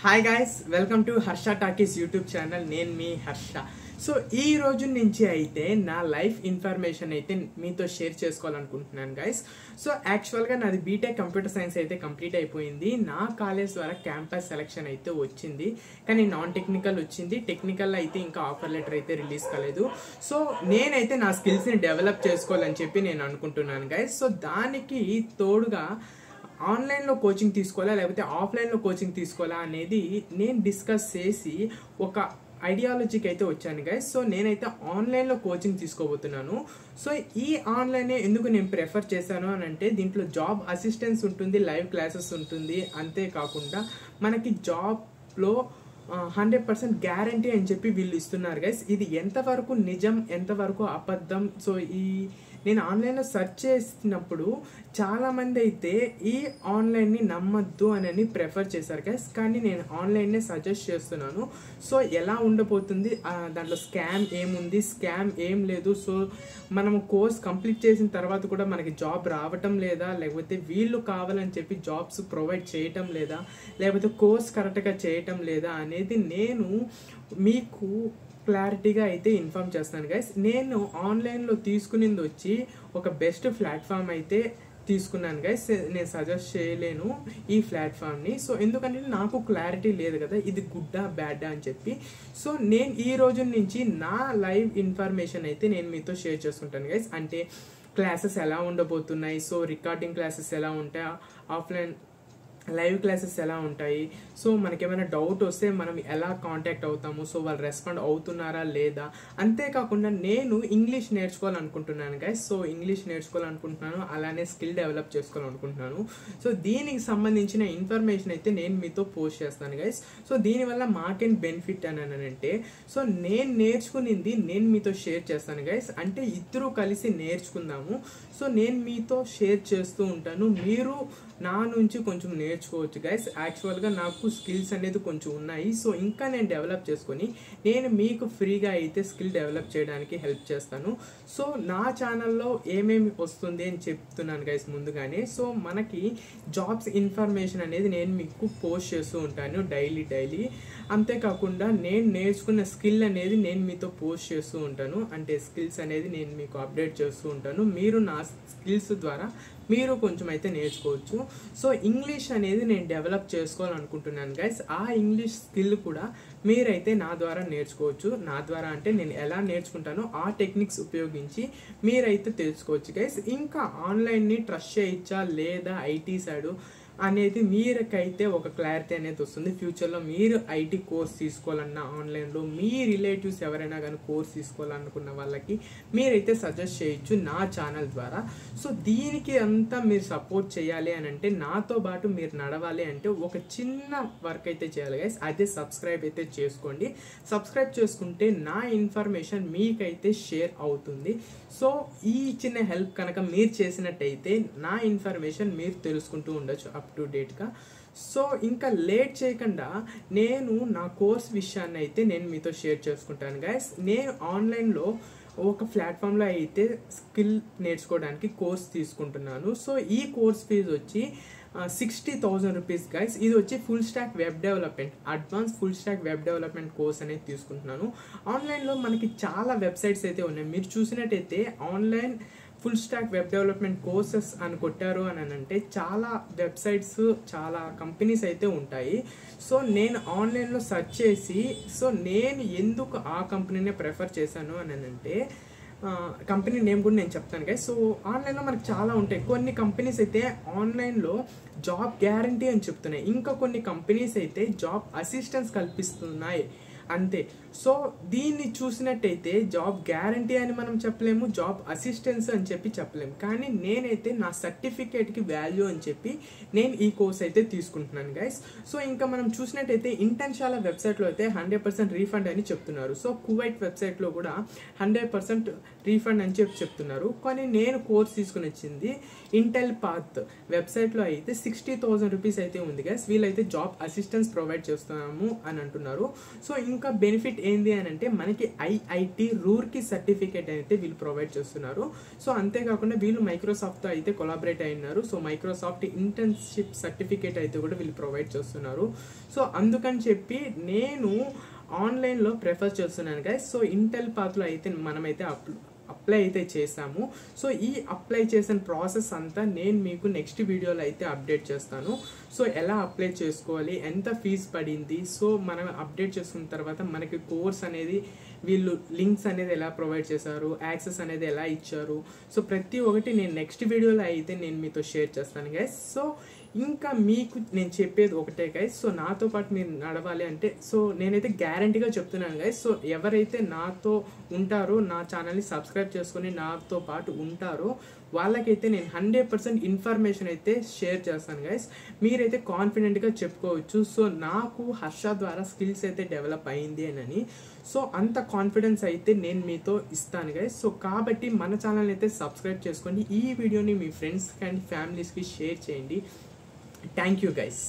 Hi guys, welcome to Harsha talkies YouTube channel. నేను మీ Harsha. So ఈ రోజు నుంచి అయితే నా లైఫ్ ఇన్ఫర్మేషన్ అయితే మీతో షేర్ చేసుకోవాలనుకుంటున్నాను గైస్. సో యాక్చువల్గా నాది బీటెక్ కంప్యూటర్ సైన్స్ అయితే కంప్లీట్ అయిపోయింది. నా కాలేజ్ ద్వారా క్యాంపస్ సెలెక్షన్ అయితే వచ్చింది, కానీ నాన్ టెక్నికల్ వచ్చింది. టెక్నికల్ అయితే ఇంకా ఆఫర్ లెటర్ అయితే రిలీజ్ కాలేదు. సో నేనైతే నా స్కిల్స్ని డెవలప్ చేసుకోవాలని చెప్పి నేను అనుకుంటున్నాను గైస్. సో దానికి తోడుగా ఆన్లైన్లో కోచింగ్ తీసుకోవాలా లేకపోతే ఆఫ్లైన్లో కోచింగ్ తీసుకోవాలా అనేది నేను డిస్కస్ చేసి ఒక ఐడియాలజీకి అయితే వచ్చాను గైస్. సో నేనైతే ఆన్లైన్లో కోచింగ్ తీసుకోబోతున్నాను. సో ఈ ఆన్లైనే ఎందుకు నేను ప్రిఫర్ చేశాను అని అంటే, దీంట్లో జాబ్ అసిస్టెన్స్ ఉంటుంది, లైవ్ క్లాసెస్ ఉంటుంది. అంతేకాకుండా మనకి జాబ్లో 100% గ్యారంటీ అని చెప్పి వీళ్ళు ఇస్తున్నారు గైస్. ఇది ఎంతవరకు నిజం, ఎంతవరకు అబద్ధం? సో నేను ఆన్లైన్లో సెర్చ్ చేసినప్పుడు చాలామంది అయితే ఈ ఆన్లైన్ని నమ్మద్దు అని ప్రిఫర్ చేశారు గైస్, కానీ నేను ఆన్లైన్నే సజెస్ట్ చేస్తున్నాను. సో ఎలా ఉండబోతుంది, దాంట్లో స్కామ్ ఏముంది, స్కామ్ ఏం లేదు. సో మనము కోర్స్ కంప్లీట్ చేసిన తర్వాత కూడా మనకి జాబ్ రావటం లేదా, లేకపోతే వీళ్ళు కావాలని చెప్పి జాబ్స్ ప్రొవైడ్ చేయటం లేదా, లేకపోతే కోర్స్ కరెక్ట్గా చేయటం లేదా అనేది నేను మీకు క్లారిటీగా అయితే ఇన్ఫార్మ్ చేస్తాను గైస్. నేను ఆన్లైన్లో తీసుకునేది వచ్చి ఒక బెస్ట్ ప్లాట్ఫామ్ అయితే తీసుకున్నాను గైస్. నేను సజెస్ట్ చేయలేను ఈ ప్లాట్ఫామ్ని. సో ఎందుకంటే నాకు క్లారిటీ లేదు కదా, ఇది గుడ్డా బ్యాడా అని చెప్పి. సో నేను ఈ రోజు నుంచి నా లైవ్ ఇన్ఫర్మేషన్ అయితే నేను మీతో షేర్ చేసుకుంటాను గైస్. అంటే క్లాసెస్ ఎలా ఉండబోతున్నాయి, సో రికార్డింగ్ క్లాసెస్ ఎలా ఉంటాయి, ఆఫ్లైన్ లైవ్ క్లాసెస్ ఎలా ఉంటాయి, సో మనకేమైనా డౌట్ వస్తే మనం ఎలా కాంటాక్ట్ అవుతాము, సో వాళ్ళు రెస్పాండ్ అవుతున్నారా లేదా. అంతేకాకుండా నేను ఇంగ్లీష్ నేర్చుకోవాలనుకుంటున్నాను గైస్. సో ఇంగ్లీష్ నేర్చుకోవాలనుకుంటున్నాను, అలానే స్కిల్ డెవలప్ చేసుకోవాలనుకుంటున్నాను. సో దీనికి సంబంధించిన ఇన్ఫర్మేషన్ అయితే నేను మీతో పోస్ట్ చేస్తాను గైస్. సో దీనివల్ల మాకేం బెనిఫిట్ అని అంటే, సో నేను నేర్చుకునింది నేను మీతో షేర్ చేస్తాను గైస్. అంటే ఇద్దరు కలిసి నేర్చుకుందాము. సో నేను మీతో షేర్ చేస్తూ ఉంటాను, మీరు నా నుంచి కొంచెం నేర్చుకోవచ్చు గైస్. యాక్చువల్గా నాకు స్కిల్స్ అనేది కొంచెం ఉన్నాయి. సో ఇంకా నేను డెవలప్ చేసుకొని నేను మీకు ఫ్రీగా అయితే స్కిల్ డెవలప్ చేయడానికి హెల్ప్ చేస్తాను. సో నా ఛానల్లో ఏమేమి వస్తుంది అని చెప్తున్నాను గైస్ ముందుగానే. సో మనకి జాబ్స్ ఇన్ఫర్మేషన్ అనేది నేను మీకు పోస్ట్ చేస్తూ ఉంటాను డైలీ. అంతేకాకుండా నేను నేర్చుకున్న స్కిల్ అనేది నేను మీతో పోస్ట్ చేస్తూ ఉంటాను. అంటే స్కిల్స్ అనేది నేను మీకు అప్డేట్ చేస్తూ ఉంటాను. మీరు నా స్కిల్స్ ద్వారా మీరు కొంచెం అయితే నేర్చుకోవచ్చు. సో ఇంగ్లీష్ అనేది నేను డెవలప్ చేసుకోవాలనుకుంటున్నాను గైస్. ఆ ఇంగ్లీష్ స్కిల్ కూడా మీరైతే నా ద్వారా నేర్చుకోవచ్చు. నా ద్వారా అంటే నేను ఎలా నేర్చుకుంటానో ఆ టెక్నిక్స్ ఉపయోగించి మీరైతే తెలుసుకోవచ్చు గైస్. ఇంకా ఆన్లైన్ని ట్రస్ట్ చేయొచ్చా లేదా ఐటీ సైడ్ అనేది మీరకైతే ఒక క్లారిటీ అనేది వస్తుంది. ఫ్యూచర్లో మీరు ఐటీ కోర్స్ తీసుకోవాలన్నా ఆన్లైన్లో మీ రిలేటివ్స్ ఎవరైనా కానీ కోర్స్ తీసుకోవాలనుకున్న వాళ్ళకి మీరైతే సజెస్ట్ చేయొచ్చు నా ఛానల్ ద్వారా. సో దీనికి అంతా మీరు సపోర్ట్ చేయాలి అని అంటే, నాతో పాటు మీరు నడవాలి అంటే ఒక చిన్న వర్క్ అయితే చేయాలి గైస్. అదే సబ్స్క్రైబ్ అయితే చేసుకోండి. సబ్స్క్రైబ్ చేసుకుంటే నా ఇన్ఫర్మేషన్ మీకైతే షేర్ అవుతుంది. సో ఈ చిన్న హెల్ప్ కనుక మీరు చేసినట్టయితే నా ఇన్ఫర్మేషన్ మీరు తెలుసుకుంటూ ఉండొచ్చు అప్ టు డేట్గా. సో ఇంకా లేట్ చేయకుండా నేను నా కోర్స్ విషయాన్ని అయితే నేను మీతో షేర్ చేసుకుంటాను గైస్. నేను ఆన్లైన్లో ఒక ప్లాట్ఫామ్లో అయితే స్కిల్ నేర్చుకోవడానికి కోర్స్ తీసుకుంటున్నాను. సో ఈ కోర్స్ ఫీజు వచ్చి 60,000 రూపీస్ గైస్. ఇది వచ్చి full stock web development, advance full stock web development course అనేది తీసుకుంటున్నాను. ఆన్లైన్లో మనకి చాలా వెబ్సైట్స్ అయితే ఉన్నాయి. మీరు చూసినట్టయితే online full stock web development courses అని కొట్టారు అని అంటే చాలా వెబ్సైట్స్, చాలా కంపెనీస్ అయితే ఉంటాయి. సో నేను ఆన్లైన్లో సెర్చ్ చేసి, సో నేను ఎందుకు ఆ కంపెనీనే ప్రిఫర్ చేశాను అని అంటే, కంపెనీ నేమ్ కూడా నేను చెప్తాను గైస్. సో ఆన్లైన్లో మనకు చాలా ఉంటాయి. కొన్ని కంపెనీస్ అయితే ఆన్లైన్లో జాబ్ గ్యారంటీ అని చెప్తున్నాయి, ఇంకా కొన్ని కంపెనీస్ అయితే జాబ్ అసిస్టెన్స్ కల్పిస్తున్నాయి అంతే. సో దీన్ని చూసినట్టయితే జాబ్ గ్యారంటీ అని మనం చెప్పలేము, జాబ్ అసిస్టెన్స్ అని చెప్పి చెప్పలేము. కానీ నేనైతే నా సర్టిఫికేట్కి వాల్యూ అని చెప్పి నేను ఈ కోర్స్ అయితే తీసుకుంటున్నాను గైస్. సో ఇంకా మనం చూసినట్టయితే ఇంటర్న్షాల వెబ్సైట్లో అయితే 100% రీఫండ్ అని చెప్తున్నారు. సో కువైట్ వెబ్సైట్లో కూడా 100% రీఫండ్ అని చెప్పి చెప్తున్నారు. కానీ నేను కోర్స్ తీసుకుని వచ్చింది ఇంటెల్ పాత్ వెబ్సైట్లో అయితే 60,000 రూపీస్ అయితే ఉంది గైస్. వీళ్ళైతే జాబ్ అసిస్టెన్స్ ప్రొవైడ్ చేస్తున్నాము అని అంటున్నారు. సో ఇంకా బెనిఫిట్ ఏంది అని అంటే మనకి ఐఐటి రూర్కి సర్టిఫికేట్ అయితే వీళ్ళు ప్రొవైడ్ చేస్తున్నారు. సో అంతేకాకుండా వీళ్ళు మైక్రోసాఫ్ట్తో అయితే కొలాబరేట్ అయినారు. సో మైక్రోసాఫ్ట్ ఇంటర్న్షిప్ సర్టిఫికేట్ అయితే కూడా వీళ్ళు ప్రొవైడ్ చేస్తున్నారు. సో అందుకని చెప్పి నేను ఆన్లైన్లో ప్రిఫర్ చేస్తున్నాను గైస్. సో ఇంటెల్ పాత్లో అయితే మనమైతే అప్లై అయితే చేసాము. సో ఈ అప్లై చేసిన ప్రాసెస్ అంతా నేను మీకు నెక్స్ట్ వీడియోలో అయితే అప్డేట్ చేస్తాను. సో ఎలా అప్లై చేసుకోవాలి, ఎంత ఫీజు పడింది, సో మనం అప్డేట్ చేసుకున్న తర్వాత మనకి కోర్స్ అనేది వీళ్ళు లింక్స్ అనేది ఎలా ప్రొవైడ్ చేశారు, యాక్సెస్ అనేది ఎలా ఇచ్చారు, సో ప్రతి ఒక్కటి నేను నెక్స్ట్ వీడియోలో అయితే నేను మీతో షేర్ చేస్తాను గైస్. సో ఇంకా మీకు నేను చెప్పేది ఒకటే గైస్, సో నాతో పాటు మీరు నడవాలి అంటే సో నేనైతే గ్యారంటీగా చెప్తున్నాను గైస్. సో ఎవరైతే నాతో ఉంటారో, నా ఛానల్ని సబ్స్క్రైబ్ చేసుకుని నాతో పాటు ఉంటారో వాళ్ళకైతే నేను 100% ఇన్ఫర్మేషన్ అయితే షేర్ చేస్తాను గైస్. మీరైతే కాన్ఫిడెంట్గా చెప్పుకోవచ్చు సో నాకు హర్ష ద్వారా స్కిల్స్ అయితే డెవలప్ అయింది అని. సో అంత కాన్ఫిడెన్స్ అయితే నేను మీతో ఇస్తాను గైస్. సో కాబట్టి మన ఛానల్ అయితే సబ్స్క్రైబ్ చేసుకోండి. ఈ వీడియోని మీ ఫ్రెండ్స్కి అండ్ ఫ్యామిలీస్కి షేర్ చేయండి. Thank you guys.